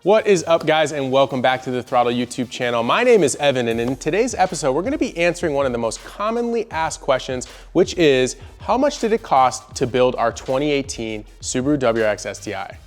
What is up, guys, and welcome back to the Throttle YouTube channel. My name is Evan, and in today's episode, we're gonna be answering one of the most commonly asked questions, which is, how much did it cost to build our 2018 Subaru WRX STI?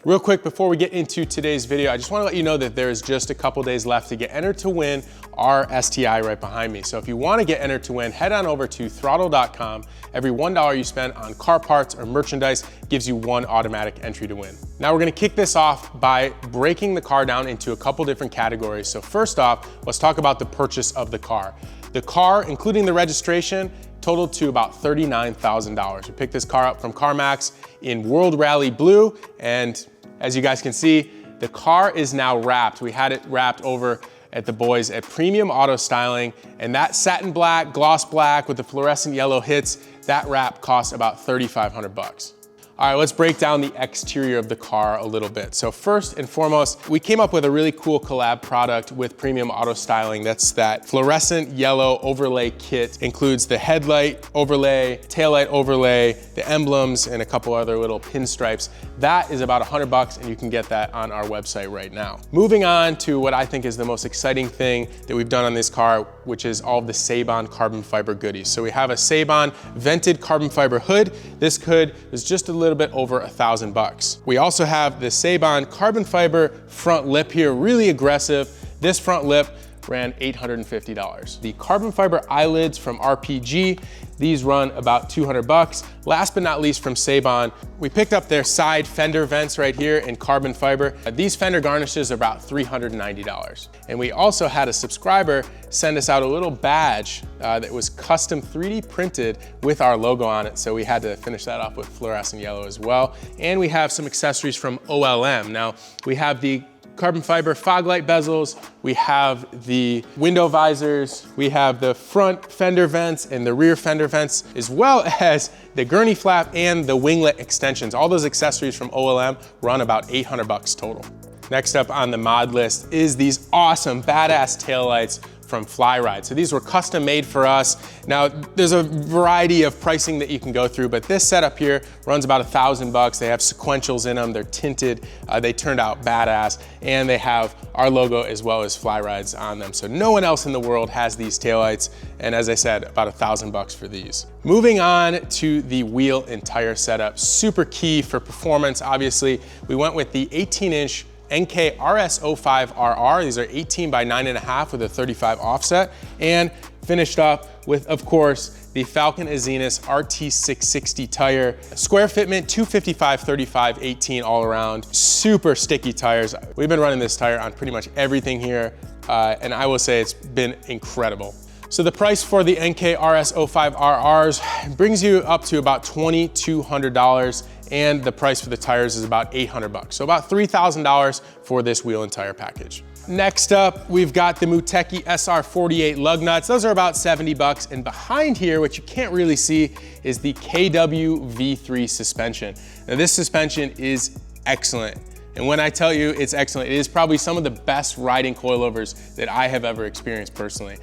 Real quick, before we get into today's video, I just wanna let you know that there's just a couple days left to get entered to win our STI right behind me. So if you wanna get entered to win, head on over to throtl.com. Every $1 you spend on car parts or merchandise gives you one automatic entry to win. Now we're gonna kick this off by breaking the car down into a couple different categories. So first off, let's talk about the purchase of the car. The car, including the registration, totaled to about $39,000. We picked this car up from CarMax in World Rally Blue, and as you guys can see, the car is now wrapped. We had it wrapped over at the boys at Premium Auto Styling, and that satin black, gloss black with the fluorescent yellow hits, that wrap cost about 3,500 bucks. All right, let's break down the exterior of the car a little bit. So first and foremost, we came up with a really cool collab product with Premium Auto Styling. That's that fluorescent yellow overlay kit. Includes the headlight overlay, taillight overlay, the emblems, and a couple other little pinstripes. That is about 100 bucks, and you can get that on our website right now. Moving on to what I think is the most exciting thing that we've done on this car, which is all of the Sabon carbon fiber goodies. So we have a Sabon vented carbon fiber hood. This hood is just a little bit over 1,000 bucks. We also have the Sabon carbon fiber front lip here, really aggressive. This front lip ran $850. The carbon fiber eyelids from RPG, these run about 200 bucks. Last but not least, from Sabon, we picked up their side fender vents right here in carbon fiber. These fender garnishes are about $390. And we also had a subscriber send us out a little badge that was custom 3D printed with our logo on it. So we had to finish that off with fluorescent yellow as well. And we have some accessories from OLM. Now, we have the carbon fiber fog light bezels, we have the window visors, we have the front fender vents and the rear fender vents, as well as the gurney flap and the winglet extensions. All those accessories from OLM run about 800 bucks total. Next up on the mod list is these awesome badass taillights from Flyride. So these were custom made for us. Now, there's a variety of pricing that you can go through, but this setup here runs about 1,000 bucks. They have sequentials in them, they're tinted, they turned out badass, and they have our logo as well as Flyride's on them. So no one else in the world has these taillights, and as I said, about 1,000 bucks for these. Moving on to the wheel and tire setup, super key for performance. Obviously, we went with the 18-inch NK RS05RR. These are 18 by 9.5 with a 35 offset, and finished up with, of course, the Falcon Azenis RT660 tire. Square fitment, 255/35/18 all around. Super sticky tires. We've been running this tire on pretty much everything here, and I will say it's been incredible. So the price for the NK RS05RRs brings you up to about $2,200, and the price for the tires is about 800 bucks. So about $3,000 for this wheel and tire package. Next up, we've got the Muteki SR48 lug nuts. Those are about 70 bucks. And behind here, what you can't really see, is the KW V3 suspension. Now this suspension is excellent. And when I tell you it's excellent, it is probably some of the best riding coilovers that I have ever experienced personally.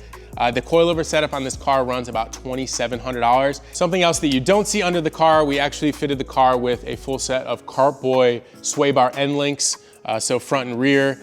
The coilover setup on this car runs about $2,700. Something else that you don't see under the car, we actually fitted the car with a full set of Cartboy sway bar end links, so front and rear.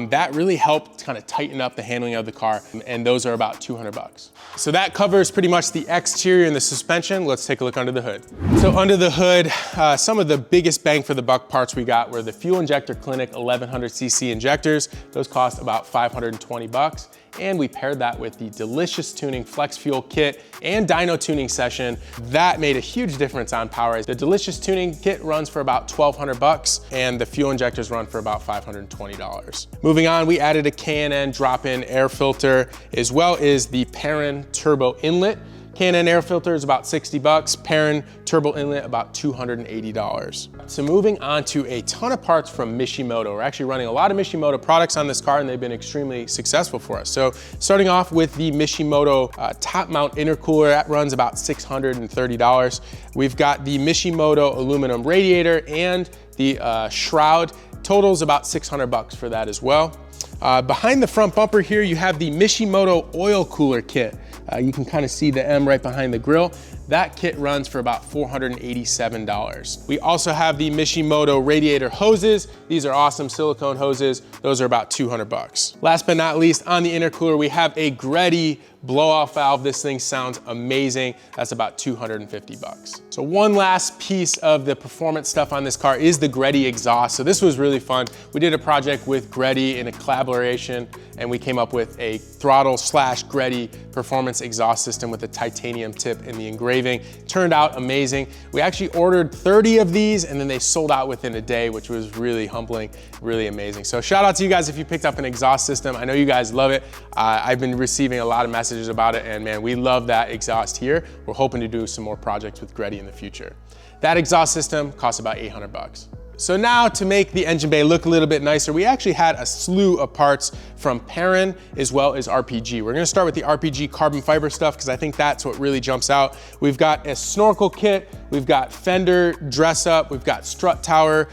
That really helped kind of tighten up the handling of the car, and those are about 200 bucks. So that covers pretty much the exterior and the suspension. Let's take a look under the hood. So under the hood, some of the biggest bang for the buck parts we got were the Fuel Injector Clinic 1100cc injectors. Those cost about 520 bucks. And we paired that with the Delicious Tuning Flex Fuel Kit and Dyno Tuning Session. That made a huge difference on power. The Delicious Tuning Kit runs for about 1,200 bucks, and the fuel injectors run for about $520. Moving on, we added a K&N drop-in air filter, as well as the Perrin Turbo Inlet. K&N air filter is about 60 bucks, Perrin turbo inlet about $280. So moving on to a ton of parts from Mishimoto. We're actually running a lot of Mishimoto products on this car, and they've been extremely successful for us. So starting off with the Mishimoto top mount intercooler, that runs about $630. We've got the Mishimoto aluminum radiator and the shroud. Totals about 600 bucks for that as well. Behind the front bumper here, you have the Mishimoto oil cooler kit. You can kind of see the M right behind the grill. That kit runs for about $487. We also have the Mishimoto radiator hoses. These are awesome silicone hoses. Those are about 200 bucks. Last but not least, on the intercooler, we have a Greddy blow-off valve. This thing sounds amazing. That's about 250 bucks. So one last piece of the performance stuff on this car is the Greddy exhaust. So this was really fun. We did a project with Greddy in a collaboration, and we came up with a throtl/Greddy performance exhaust system with a titanium tip in the engraving. Turned out amazing. We actually ordered 30 of these, and then they sold out within a day, which was really humbling, really amazing. So shout out to you guys if you picked up an exhaust system. I know you guys love it. I've been receiving a lot of messages about it, and man, we love that exhaust here. We're hoping to do some more projects with Greddy in the future. That exhaust system costs about 800 bucks. So now to make the engine bay look a little bit nicer, we actually had a slew of parts from Perrin as well as RPG. We're gonna start with the RPG carbon fiber stuff because I think that's what really jumps out. We've got a snorkel kit, we've got fender dress up, we've got strut tower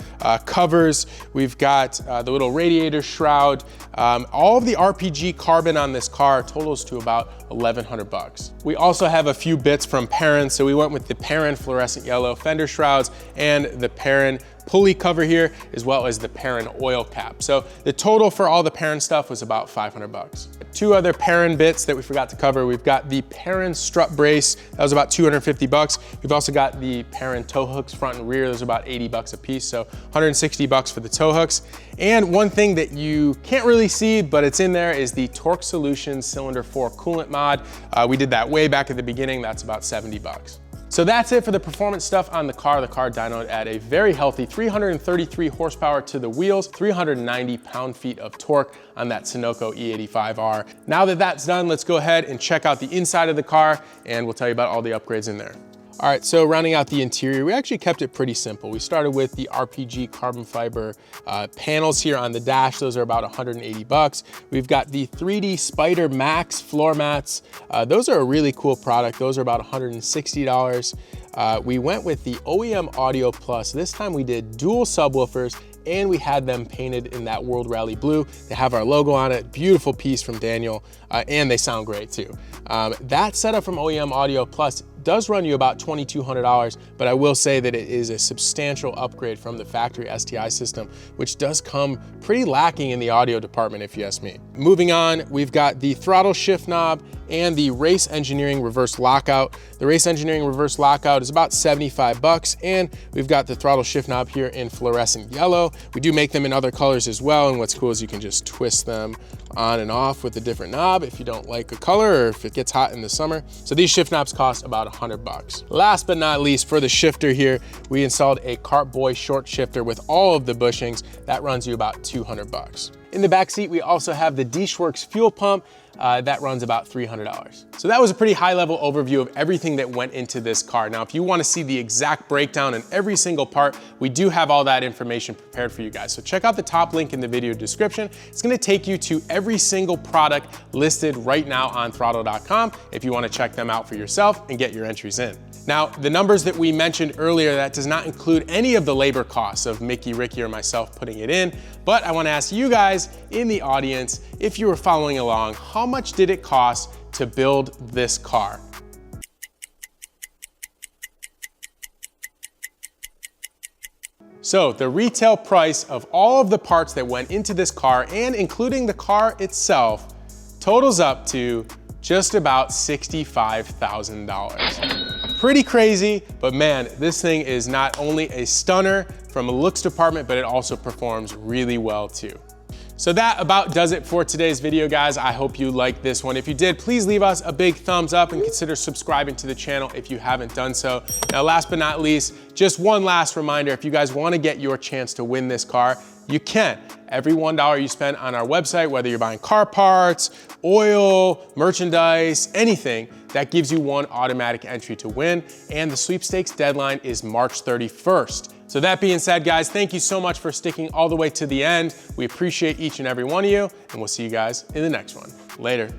covers, we've got the little radiator shroud. All of the RPG carbon on this car totals to about 1,100 bucks. We also have a few bits from Perrin, so we went with the Perrin fluorescent yellow fender shrouds and the Perrin pulley cover here, as well as the Perrin oil cap. So the total for all the Perrin stuff was about 500 bucks. Two other Perrin bits that we forgot to cover. We've got the Perrin strut brace. That was about 250 bucks. We've also got the Perrin tow hooks front and rear. Those are about 80 bucks a piece. So 160 bucks for the tow hooks. And one thing that you can't really see, but it's in there, is the Torque Solutions Cylinder 4 coolant mod. We did that way back at the beginning. That's about 70 bucks. So that's it for the performance stuff on the car. The car dynoed at a very healthy 333 horsepower to the wheels, 390 pound-feet of torque on that Sunoco E85R. Now that that's done, let's go ahead and check out the inside of the car, and we'll tell you about all the upgrades in there. All right, so rounding out the interior, we actually kept it pretty simple. We started with the RPG carbon fiber panels here on the dash. Those are about 180 bucks. We've got the 3D Spider Max floor mats. Those are a really cool product. Those are about $160. We went with the OEM Audio Plus. This time we did dual subwoofers, and we had them painted in that World Rally blue. They have our logo on it, beautiful piece from Daniel, and they sound great too. That setup from OEM Audio Plus does run you about $2,200, but I will say that it is a substantial upgrade from the factory STI system, which does come pretty lacking in the audio department, if you ask me. Moving on, we've got the throttle shift knob and the Race Engineering reverse lockout. The Race Engineering reverse lockout is about 75 bucks, and we've got the throttle shift knob here in fluorescent yellow. We do make them in other colors as well, and what's cool is you can just twist them on and off with a different knob if you don't like a color or if it gets hot in the summer. So these shift knobs cost about 100 bucks. Last but not least, for the shifter here, we installed a Cartboy short shifter with all of the bushings. That runs you about 200 bucks. In the back seat, we also have the Dishworks fuel pump. That runs about $300. So that was a pretty high level overview of everything that went into this car. Now, if you want to see the exact breakdown in every single part, we do have all that information prepared for you guys. So check out the top link in the video description. It's going to take you to every single product listed right now on throtl.com if you want to check them out for yourself and get your entries in. Now, the numbers that we mentioned earlier, that does not include any of the labor costs of Mickey, Ricky, or myself putting it in, but I want to ask you guys in the audience, if you were following along, how much did it cost to build this car? So the retail price of all of the parts that went into this car, and including the car itself, totals up to just about $65,000. Pretty crazy, but man, this thing is not only a stunner from a looks department, but it also performs really well too. So that about does it for today's video, guys. I hope you liked this one. If you did, please leave us a big thumbs up and consider subscribing to the channel if you haven't done so. Now, last but not least, just one last reminder, if you guys want to get your chance to win this car, you can. Every $1 you spend on our website, whether you're buying car parts, oil, merchandise, anything, that gives you one automatic entry to win. And the sweepstakes deadline is March 31st. So that being said, guys, thank you so much for sticking all the way to the end. We appreciate each and every one of you, and we'll see you guys in the next one. Later.